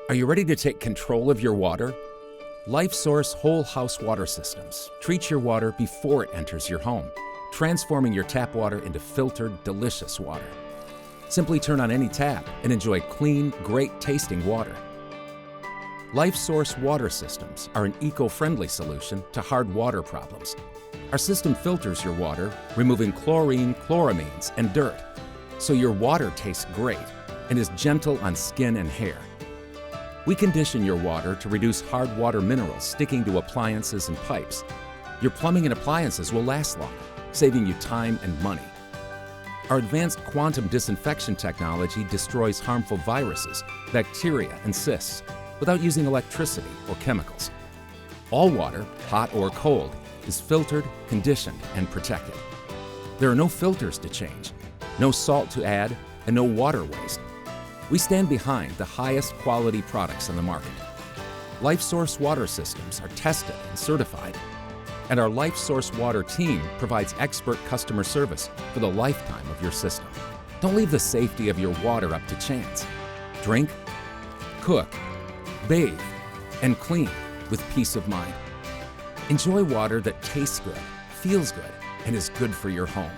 Are you ready to take control of your water? LifeSource Whole House Water Systems treats your water before it enters your home, transforming your tap water into filtered, delicious water. Simply turn on any tap and enjoy clean, great-tasting water. LifeSource Water Systems are an eco-friendly solution to hard water problems. Our system filters your water, removing chlorine, chloramines, and dirt, so your water tastes great and is gentle on skin and hair. We condition your water to reduce hard water minerals sticking to appliances and pipes. Your plumbing and appliances will last longer, saving you time and money. Our advanced quantum disinfection technology destroys harmful viruses, bacteria, and cysts without using electricity or chemicals. All water, hot or cold, is filtered, conditioned, and protected. There are no filters to change, no salt to add, and no water waste. We stand behind the highest quality products on the market. LifeSource Water Systems are tested and certified, and our LifeSource Water team provides expert customer service for the lifetime of your system. Don't leave the safety of your water up to chance. Drink, cook, bathe, and clean with peace of mind. Enjoy water that tastes good, feels good, and is good for your home.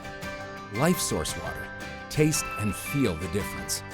LifeSource Water. Taste and feel the difference.